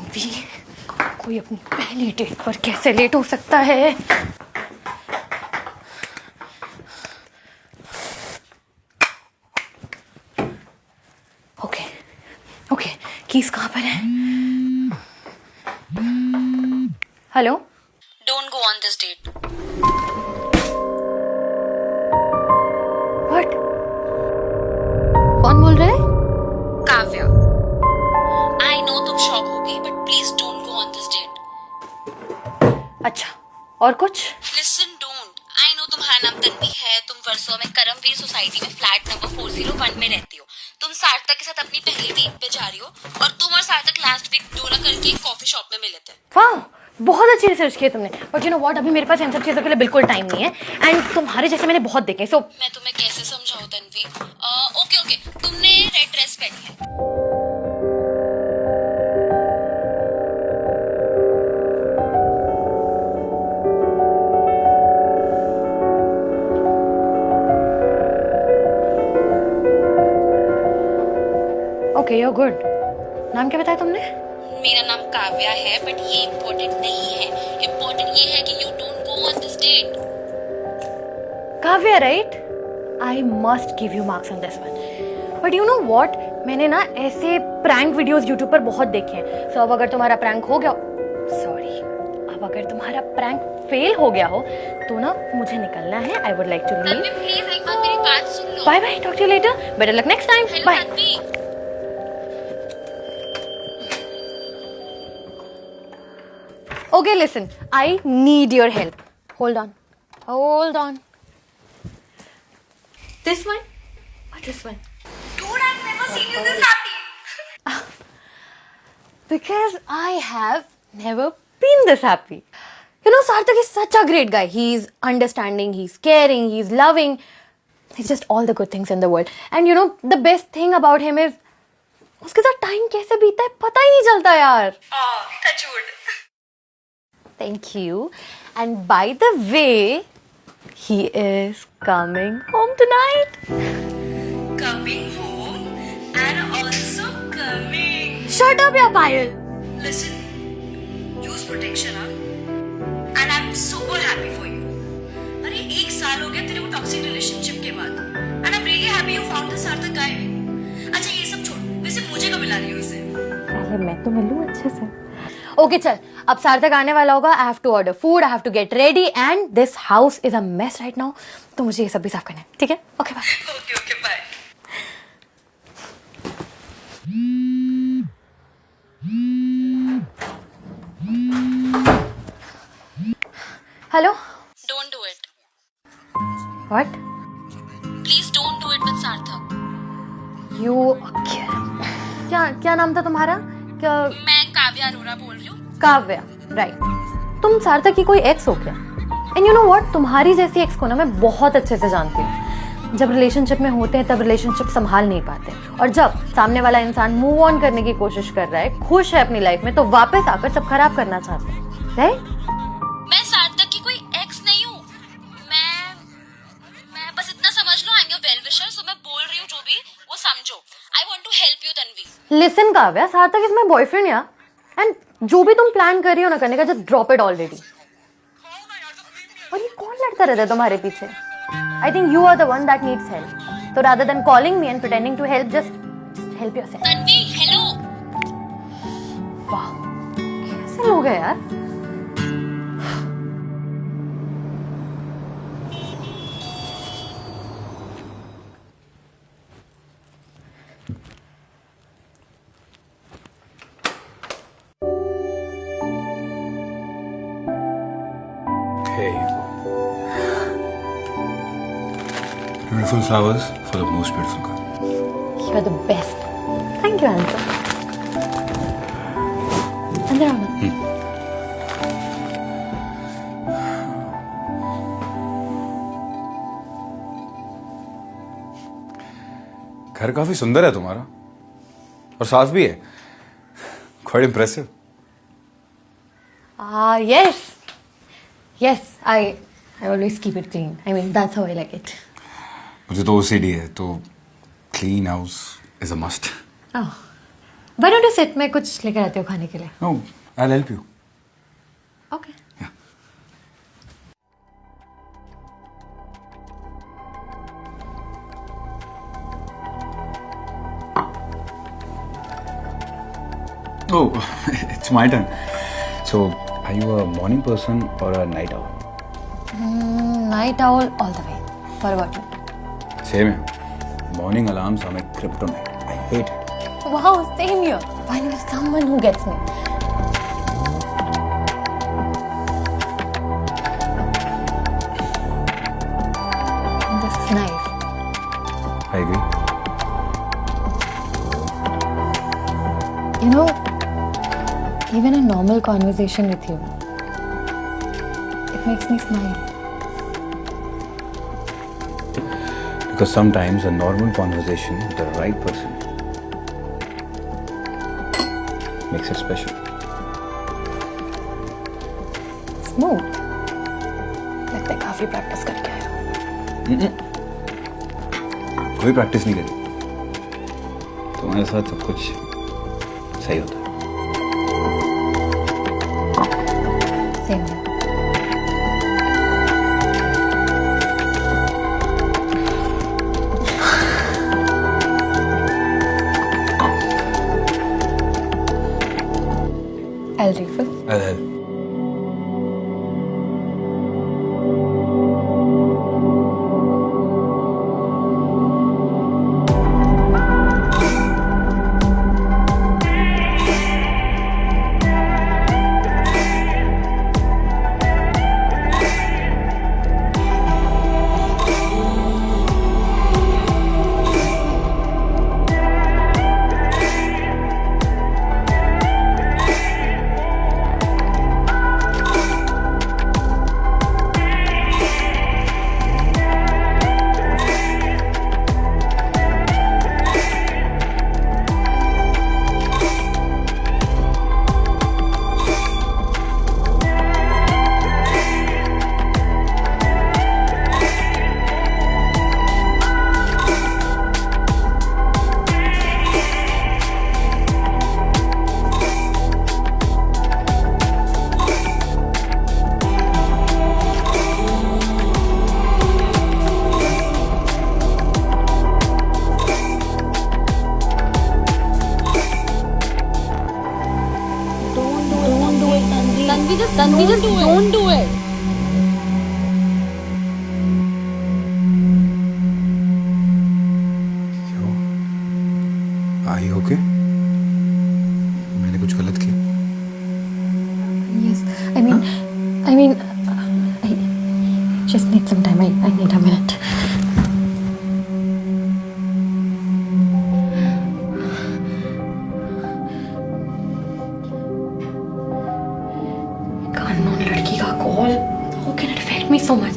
तन्वी, कोई अपनी पहली डेट पर कैसे लेट हो सकता है? ओके ओके, कीज कहाँ पर है? Hello, Don't go on this date. What? कौन बोल रहा है? काव्या, I know तुम शॉक होगी, but please don't go on this date. अच्छा, और कुछ? Listen, don't. I know तुम्हारा नाम तन्वी है, तुम वर्सोवा में करमवीर सोसाइटी में फ्लैट नंबर 401 में रहती हो. तुम सार्थक के साथ अपनी पहली डेट पे जा रही हो और तुम और सार्थक लास्ट वीक डोरा करके एक कॉफी शॉप में मिले थे. वाह, बहुत अच्छी रिसर्च की है तुमने. बट यू नो व्हाट, अभी मेरे पास इन सब चीज़ों के लिए बिल्कुल टाइम नहीं है. एंड तुम्हारे जैसे मैंने बहुत देखे. सो मैं तुम्हें कैसे समझाऊं तन्वी? ओके, तुमने रेड ड्रेस पहनी है. Okay, you good. नाम क्या बताया तुमने? मेरा नाम काव्या है, बट ये इम्पोर्टेंट नहीं है. इम्पोर्टेंट ये है कि you don't go on this date. Kavya, right? I must give you marks on this one. But you know what, मैंने ना ऐसे प्रैंक वीडियोस यूट्यूब पर बहुत देखे हैं. सो अब अगर तुम्हारा प्रैंक हो गया, सॉरी, अब अगर तुम्हारा प्रैंक फेल हो गया हो तो ना मुझे निकलना है. I would like to leave. Please एक बार मेरी बात सुन लो. Bye bye, talk to you later. Better luck next time. Hello bye. Tanvi. Okay, listen. I need your help. Hold on. This one or this one? Dude, I've never seen you this happy. Because I have never been this happy. You know, Sarthak is such a great guy. He's understanding, he's caring, he's loving. He's just all the good things in the world. And you know, the best thing about him is उसके साथ time कैसे बीता है पता ही नहीं चलता यार. Touch wood. Thank you. And by the way, he is coming home tonight. Coming home and also coming. Shut up, ya Payal. Listen, use protection, huh? And I'm super happy for you. अरे 1 साल हो गया तेरे वो toxic relationship के बाद. And I'm really happy you found the सार्थक guy. अच्छा ये सब छोड़. वैसे मुझे कब मिला रही हो इसे? पहले मैं तो मिलूं अच्छे से. ओके चल, अब सार्थक आने वाला होगा. I have to order food, I have to get ready and this house is a mess right now. तो मुझे ये सब भी साफ करना है, ठीक है? Okay bye. Okay, bye. Hello. Don't do it. What? Please don't do it with Sarthak. You क्या नाम था तुम्हारा? क्या? मैं काव्या अरोरा बोल रही हूँ. काव्या, राइट. तुम सार्थक की कोई एक्स हो क्या? एंड यू नो व्हाट, तुम्हारी जैसी एक्स को ना मैं बहुत अच्छे से जानती हूँ. जब रिलेशनशिप में होते हैं तब रिलेशनशिप संभाल नहीं पाते, और जब सामने वाला इंसान मूव ऑन करने की कोशिश कर रहा है, खुश है अपनी लाइफ में, तो वापस आकर सब खराब करना चाहते हैं, राइट? मैं सार्थक की कोई एक्स नहीं हूँ. मैं बस इतना समझ लो, I am your well wisher. So मैं बोल रही हूँ जो भी वो समझो. I want to help you Tanvi. Listen Kavya, Sarthak is my boyfriend या, एंड जो भी तुम प्लान कर रही हो ना करने का, जस्ट ड्रॉप इट ऑलरेडी. और ये कौन लड़ता रहता है तुम्हारे पीछे? I think you are the one that needs help. तो rather than calling me and pretending to help, just help yourself. Tanvi hello. वाह, कैसे लोग हैं यार. Hey. Beautiful flowers for the most beautiful girl. You are the best. Thank you, Ansa. अंदर आओ ना. घर काफी सुंदर है तुम्हारा और साफ भी है. Quite impressive. Yes, I always keep it clean. I mean, that's how I like it. मुझे तो OCD है, तो clean house is a must. Oh, Why don't you sit? मैं कुछ लेकर आती हूँ खाने के लिए. No, I'll help you. Okay. Yeah. Oh, it's my turn. So, are you a morning person or a night owl? Night owl all the way. What about you? Same here. Morning alarms are my kryptonite. I hate it. Wow, same here. Finally, someone who gets me. This is nice. I agree. You know, even a normal conversation with you, it makes me smile. Because sometimes a normal conversation with the right person makes it special. Smooth. लगता है काफी practice करके आया हो. कोई practice नहीं करी. तुम्हारे साथ सब कुछ सही होता है. Same here. I'll refill. I'll help. Tanvi, just don't do it. क्यों? Are you okay? मैंने कुछ गलत किया? Yes, I mean, I just need some time. I need a minute. unknown लड़की का call. How can it affect me so much?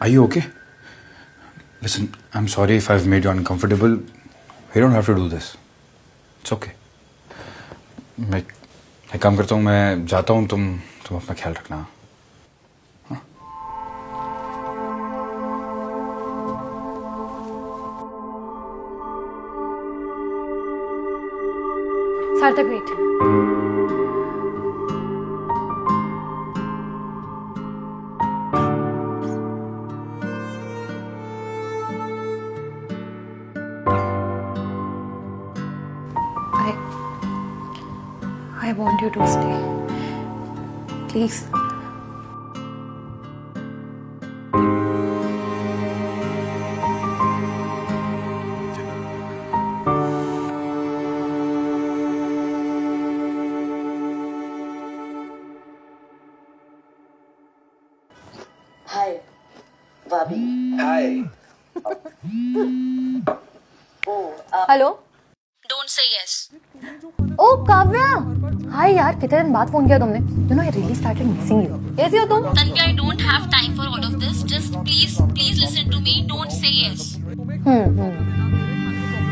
Are you okay? Listen, I'm sorry if I've made you uncomfortable. You don't have to do this. It's okay. मैं काम करता हूँ, मैं जाता हूँ. तुम अपना ख्याल रखना. हाँ? सार्थक, wait. I want you to stay. Please. Hi, Bobby. Hi. Hello. Don't say yes. ओ काव्या. हाय यार, कितने दिन बाद फोन किया तुमने. You know I really started missing you. कैसी हो तुम? Tanvi, I don't have time for all of this. Just please listen to me. Don't say yes.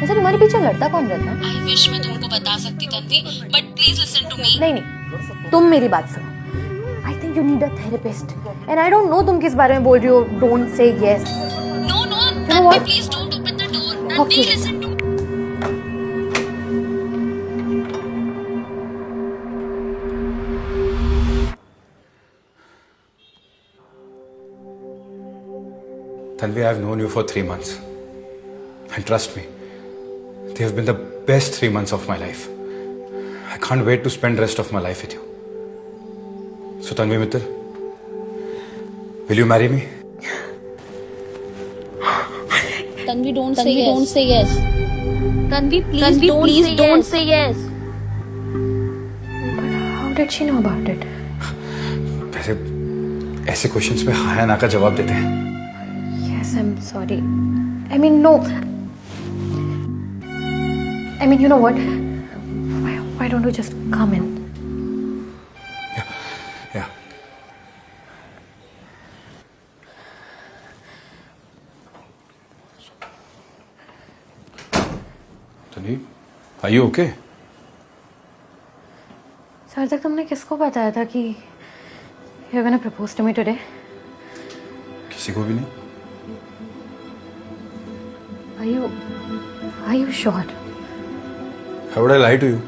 वैसे तुम्हारे पीछे लड़ता कौन रहता? आई विश मैं तुमको बता सकती Tanvi, but please listen to me. नहीं, तुम मेरी बात सुनो। I think you need a therapist and I don't know तुम किस बारे में बोल रही हो। Don't say yes. No no know Tanvi, what? Please don't open the door. Tanvi Okay. Listen to. Tanvi, I've known you for 3 months. And trust me, they have been the best 3 months of my life. I can't wait to spend the rest of my life with you. So Tanvi Mittal, will you marry me? Tanvi, don't say yes. Tanvi, please don't say yes. How did she know about it? वैसे ऐसे questions पे हाँ या ना का जवाब देते हैं. Yes, I'm sorry. I mean, no. I mean, you know what? Why don't you just come in? Yeah. Tanvi, are you okay? Sir तक तुमने किसको बताया था कि you're gonna propose to me today? किसी को भी नहीं. Are you sure? How would I lie to you?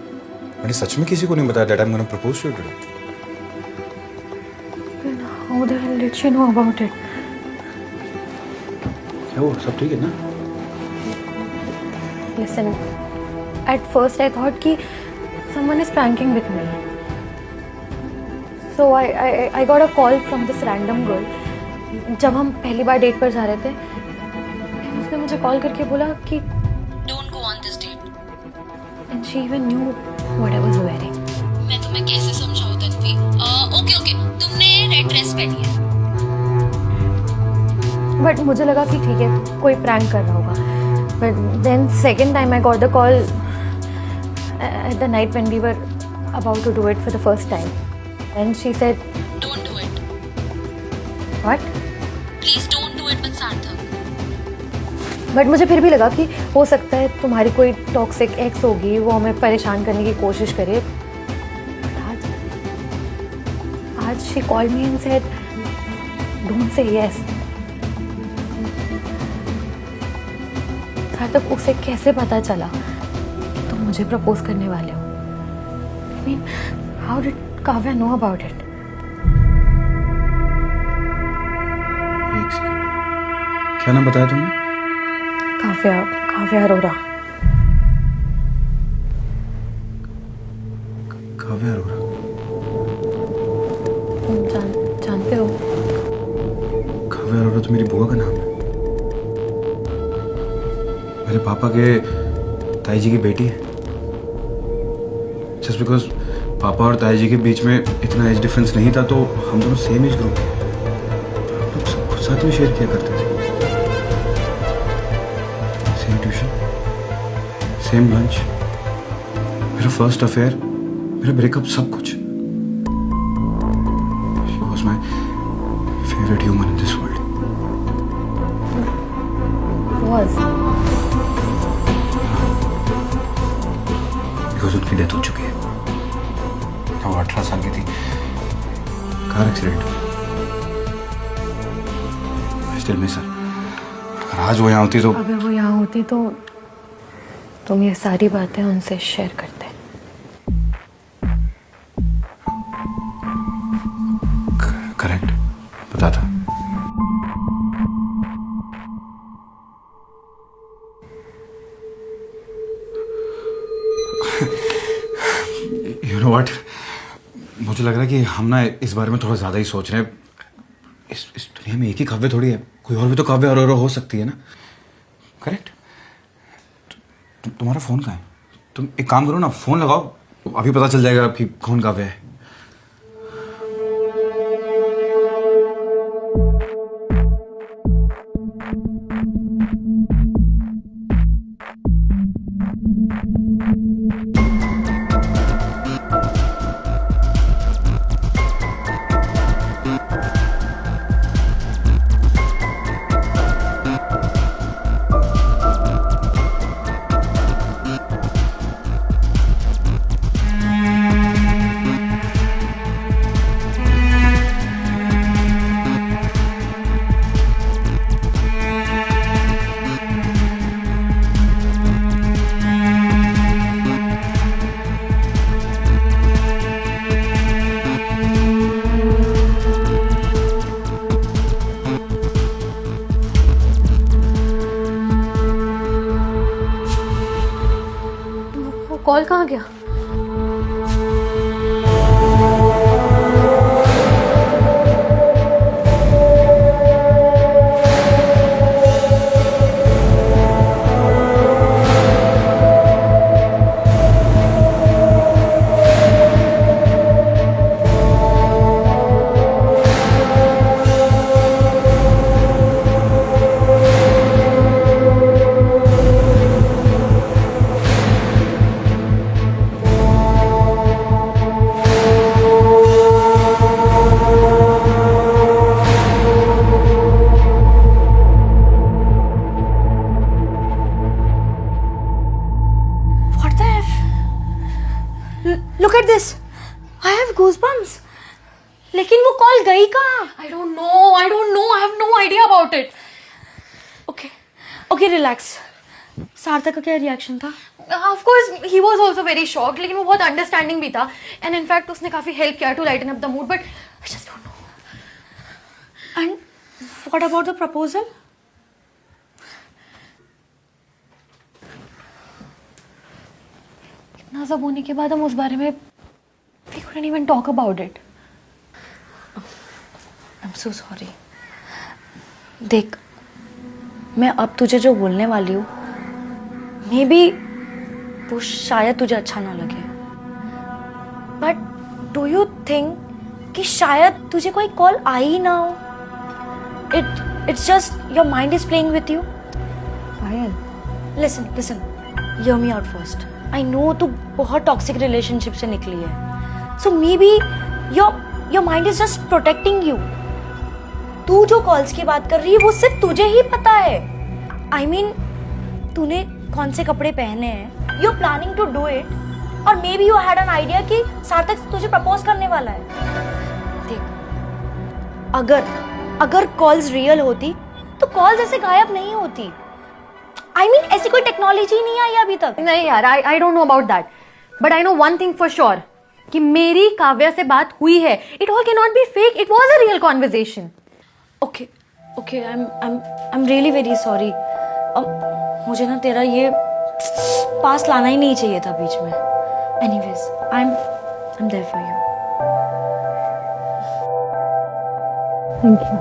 मैंने सच में किसी को नहीं बताया that I'm gonna propose to you today. Then how the hell did she know about it? क्या हुआ? सब ठीक है ना? Listen, at first I thought कि someone is pranking with me. So I got a call from this random girl. जब हम पहली बार डेट पर जा रहे थे, उसने मुझे कॉल करके बोला कि Don't go on this date. and she even knew what I was wearing. मैं तुम्हें कैसे समझाऊं तन्वी? ओके, तुमने रेड ड्रेस पहनी है। बट मुझे लगा कि ठीक है, कोई प्रैंक कर रहा होगा. But then second time I got the call at the night when we were about to do it for the first time and she said Don't do it. What. Please don't do it with Sarthak. But मुझे फिर भी लगा कि हो सकता है तुम्हारी कोई टॉक्सिक एक्स होगी, वो हमें परेशान करने की कोशिश करे. आज she called me and said don't say yes. तक उसे कैसे पता चला कि तुम मुझे प्रपोज करने वाले हो? I mean, how did Kavya know about it? एक सेकंड. क्या नाम बताया तुमने? काव्या अरोरा. काव्या अरोरा. तुम जानते हो? काव्या अरोरा तो मेरी बुआ का नाम है. मेरे पापा के ताई जी की बेटी है. जस्ट बिकॉज पापा और ताई जी के बीच में इतना एज डिफरेंस नहीं था, तो हम दोनों सेम एज ग्रुप थे. हम लोग सब कुछ साथ में शेयर किया करते थे. सेम ट्यूशन, सेम लंच, मेरा फर्स्ट अफेयर, मेरा ब्रेकअप, सब कुछ. She was my favourite human in this world. Was. Because उनकी डेथ हो चुकी है. वो 18 साल की थी. Car accident. Still miss her. अगर आज वो यहाँ होती तो अगर वो यहाँ होती तो तुम ये सारी बातें उनसे शेयर करते. करेक्ट पता था. यू नो व्हाट, मुझे लग रहा है कि हम ना इस बारे में थोड़ा ज्यादा ही सोच रहे हैं. इस दुनिया में एक ही काव्य थोड़ी है, कोई और भी तो काव्य अरोरा हो सकती है ना. करेक्ट. तुम्हारा फोन कहाँ है? तुम एक काम करो ना, फोन लगाओ, अभी पता चल जाएगा कि कौन काव्य है. कॉल कहाँ गया? What the F? Look at this. I have goosebumps. लेकिन वो कॉल गई कहाँ? I don't know. I have no idea about it. Okay, relax. सार्थक का क्या रिएक्शन था? Of course, he was also very shocked. लेकिन वो बहुत अंडरस्टैंडिंग भी था. And in fact, उसने काफी हेल्प किया to lighten up the mood. But I just don't know. And what about the proposal? इतना सब होने के बाद हम उस बारे में we couldn't even talk about it. I'm so sorry. देख, मैं अब तुझे जो बोलने वाली हूँ, मे बी वो शायद तुझे अच्छा ना लगे, बट डू यू थिंक कि शायद तुझे कोई कॉल आई ना हो? It's just your mind is playing with you. Payal, Listen, hear me out first. I know तू बहुत टॉक्सिक रिलेशनशिप से निकली है, so maybe your mind is just protecting you. तू जो कॉल्स की बात कर रही है वो सिर्फ तुझे ही पता है. I mean, तूने कौन से कपड़े पहने हैं, you're planning to do it, और may be you had an idea कि सार्थक तुझे प्रपोज करने वाला है. देख, अगर कॉल्स रियल होती तो कॉल्स ऐसे गायब नहीं होती. I mean, ऐसी कोई टेक्नोलॉजी नहीं आई अभी तक. नहीं यार, I don't know about that. But I know one thing for sure कि मेरी काव्या से बात हुई है. It all cannot be fake. It was a real conversation. Okay, I'm really very sorry. मुझे ना तेरा ये पास लाना ही नहीं चाहिए था बीच में. Anyways, I'm there for you. Thank you.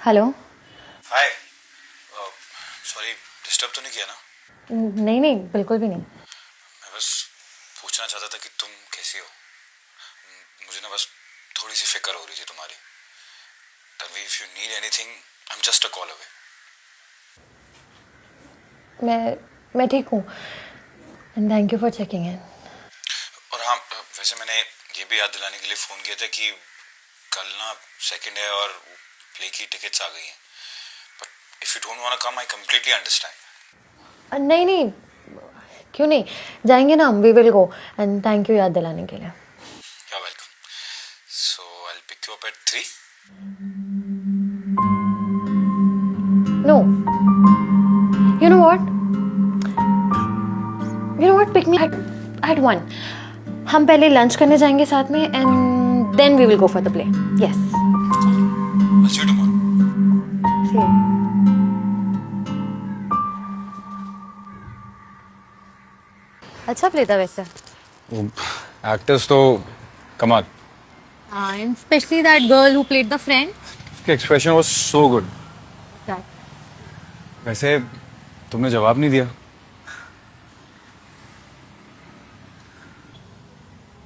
Hello. Hi. Sorry, disturb तो नहीं किया ना? नहीं, बिल्कुल भी नहीं. मैं बस पूछना चाहता था कि तुम कैसी हो. मुझे ना बस थोड़ी सी फिक्र हो रही थी तुम्हारी. Tanvi, if you need anything, I am just a call away. मैं ठीक हूँ. And thank you for checking in. और हाँ, वैसे मैंने ये भी याद दिलाने के लिए फ़ोन किया था कि कल ना सेकंड है और प्ले की टिकट्स आ गई हैं. But if you don't want to come, I completely understand. नहीं, क्यों नहीं, जाएंगे ना हम. We will go. And thank you याद दिलाने के लिए. You are welcome. So I will pick you up at 3. No, you know what, pick me at 1. हम पहले लंच करने जाएंगे साथ में and then we will go for the play. Yes. I'll see you tomorrow. See you. अच्छा play था वैसे. Actors तो कमाल. And especially that girl who played the friend. उसके एक्सप्रेशन वाज सो गुड. वैसे तुमने जवाब नहीं दिया.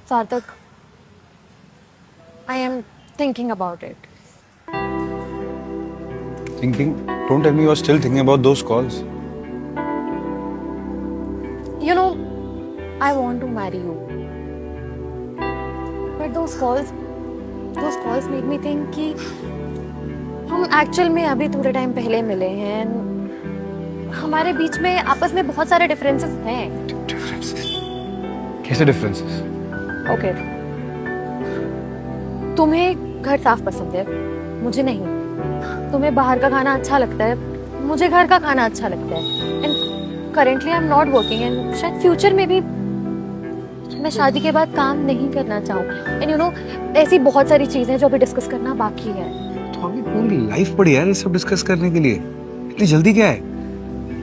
Sarthak, I am thinking about it. Thinking? Don't tell me you're still thinking about those calls. You know, I want to marry you. But those calls made me think कि हम actual में अभी थोड़े टाइम पहले मिले हैं. हमारे बीच में आपस में बहुत सारे डिफरेंसेस हैं. Differences? कैसे differences? ओके. तुम्हें घर साफ पसंद है, मुझे नहीं. तुम्हें बाहर का खाना अच्छा लगता है, मुझे घर का खाना अच्छा लगता है. And currently I am not working and शायद फ्यूचर में भी मैं शादी के बाद काम नहीं करना चाहूँ. एंड यू नो ऐसी बहुत सारी चीज़ें जो अभी डिस्कस करना बाकी है. तो अभी पूरी लाइफ पड़ी यार ये सब डिस्कस करने के लिए. इतनी जल्दी क्या है?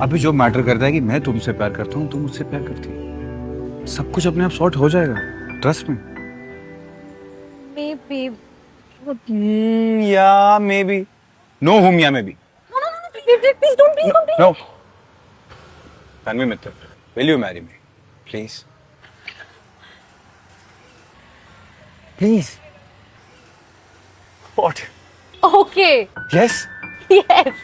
अभी जो मैटर करता है कि मैं तुमसे प्यार करता हूँ, तुम मुझसे प्यार करती हो. सब कुछ अपने आप सॉर्ट हो जाएगा. Trust me. Maybe. या मे बी. नो हुम या may be. Please don't. No. Tanvi Mittal, will you marry me? Please. Please. What? Okay. Yes? Yes.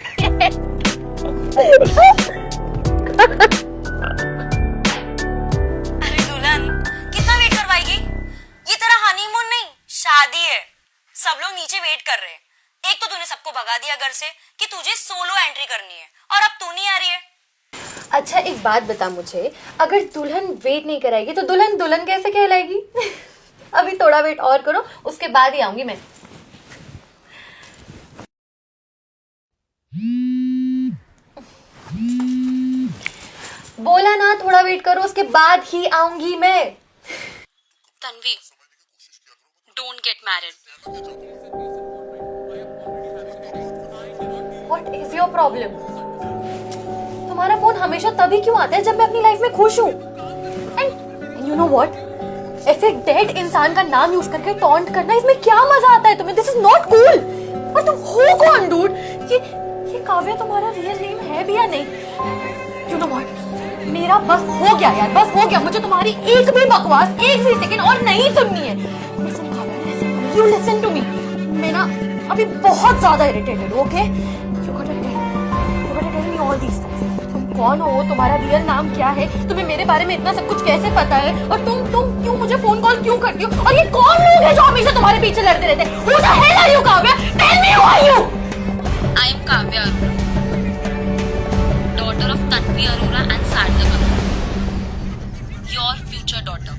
अरे दुल्हन कितना वेट करवाएगी? ये तेरा हनीमून नहीं शादी है. सब लोग नीचे वेट कर रहे हैं. एक तो तूने सबको भगा दिया घर से कि तुझे सोलो एंट्री करनी है और अब तू नहीं आ रही है. अच्छा एक बात बता मुझे, अगर दुल्हन वेट नहीं कराएगी तो दुल्हन दुल्हन कैसे कहलाएगी? अभी थोड़ा वेट और करो, उसके बाद ही आऊंगी मैं. बोला ना थोड़ा वेट करो, उसके बाद ही आऊंगी मैं. Tanvi, don't get married. What is your problem? तुम्हारा फोन हमेशा तभी क्यों आता है जब मैं अपनी लाइफ में खुश हूँ? And you know what? ऐसे डेड इंसान का नाम यूज करके टॉन्ट करना, इसमें क्या मजा आता है तुम्हें? This is not cool. और तुम हो कौन dude? ये काव्या तुम्हारा रियल नेम है भी या नहीं? You know what? मेरा बस हो गया यार, बस हो गया. मुझे तुम्हारी एक भी बकवास एक भी सेकंड और नहीं सुननी है. Listen Kavya, listen. You listen to me. मैं ना अभी बहुत ज्यादा इरिटेटेड हूँ. Okay? You gotta tell me all these things. तुम कौन हो? तुम्हारा रियल नाम क्या है? तुम्हें मेरे बारे में इतना सब कुछ कैसे पता है? और तुम क्यों मुझे फोन कॉल क्यों करती हो? और ये कौन लोग हैं जो हमेशा तुम्हारे पीछे लड़ते रहते हैं? Who the hell are you, Kavya? Tell me who are you? I am Kavya Arora, daughter of Tanvi Arora and Sarthak Arora, your future daughter.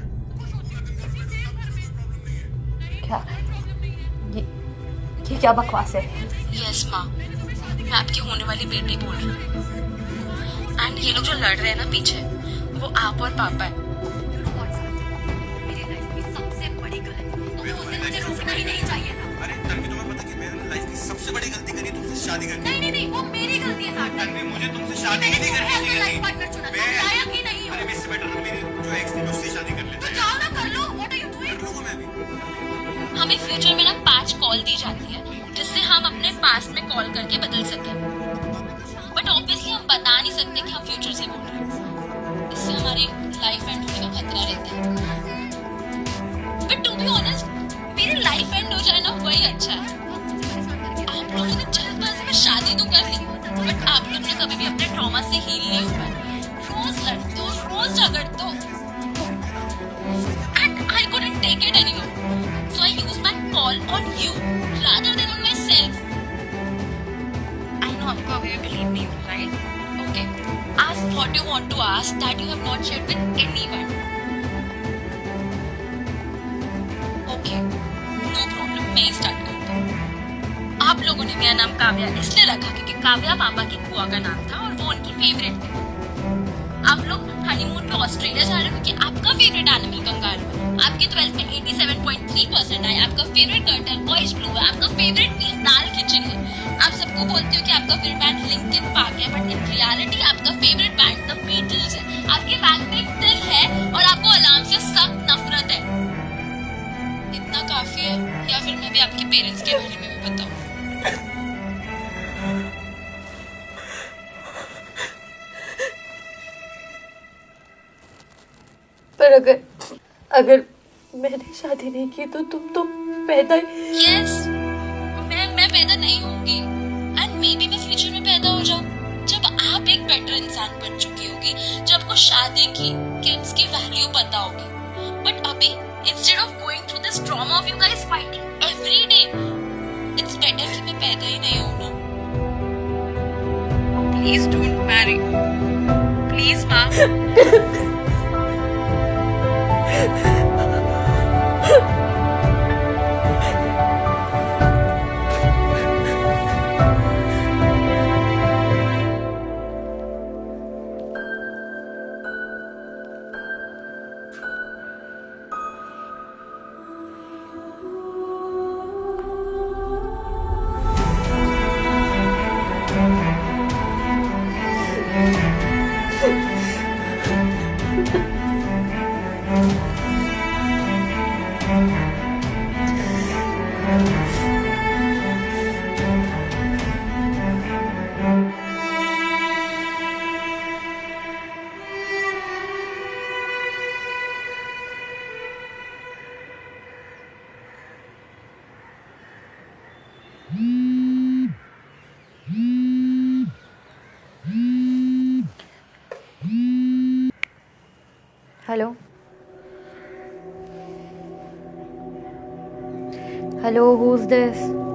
क्या? ये क्या बकवास है? Yes माँ, मैं आपकी होने वाली बेटी बोल रही हूँ. एंड ये लोग जो लड़ रहे हैं ना पीछे, वो आप और पापा है. मेरी लाइफ की सबसे बड़ी गलती, तो उस दिन मुझे रोकना ही नहीं चाहिए था. अरे तन्वी, तुम्हें पता कि मैंने लाइफ की सबसे बड़ी गलती करी तुमसे शादी करनी. नहीं, वो मेरी गलती है सार्थक. तन्वी, मुझे तुमसे शादी ही नहीं करनी चाहिए लाइफ थी. पार्टनर चुना, मैं- तुम लायक ही नहीं हो. अरे इससे बेटर मेरी जो एक्स थी मैं उससे शादी कर लेता. तो जाओ ना, कर लो. What are you doing? कर लूंगा मैं भी. हमें फ्यूचर में ना 5 कॉल दी जाती है जिससे हम अपने पास्ट में कॉल करके बदल सकें. बट ऑब्वियसली हम बता नहीं सकते कि हम फ्यूचर से बोल रहे हैं. इससे हमारी लाइफ एंड होने का खतरा रहता है. बट टू बी ऑनेस्ट, मेरी लाइफ एंड हो जाए ना वही अच्छा है. आप लोगों ने जल्दबाजी में शादी तो कर ली, बट आप लोग ने कभी भी अपने ट्रॉमा से हील नहीं हो पाए. रोज लड़ते हो, रोज झगड़ते हो. And I couldn't take it anymore. So I used my call on you rather than on myself. I know आपको अभी भी believe नहीं हो रहा, right? Okay. Ask what you want to ask that you have not shared with anyone. Okay. No problem. मैं ही start करता हूँ. आप लोगों ने मेरा नाम काव्या इसलिए रखा क्योंकि काव्या पापा की बुआ का नाम था और वो उनकी फेवरेट थी. आप लोग हनीमून पे ऑस्ट्रेलिया जा रहे हो क्योंकि आपका फेवरेट एनिमल कंगारू है. आपके 12th में 87.3% आए. आपका फेवरेट कर्टन ऑरेंज ब्लू है. आपका फेवरेट मील दाल खिचड़ी है. आप सबको बोलते हो कि आपका फेवरेट बैंड लिंकिन पार्क है, बट इन रियलिटी आपका फेवरेट बैंड द बीटल्स है. आपके बैग में एक दिल है पर अगर अगर मैंने शादी नहीं की तो तुम तो पैदा यस, मैं पैदा नहीं होंगी एंड मे बी मैं फ्यूचर में पैदा हो जाऊं जब आप एक बेटर इंसान बन चुकी होगी, जब आपको शादी की किड्स की वैल्यू पता होगी. बट अभी instead of going through this trauma of you guys fighting every day, it's better कि मैं पैदा ही नहीं हूं ना. प्लीज डोंट मैरी, प्लीज माँ. Hello hello, who's this?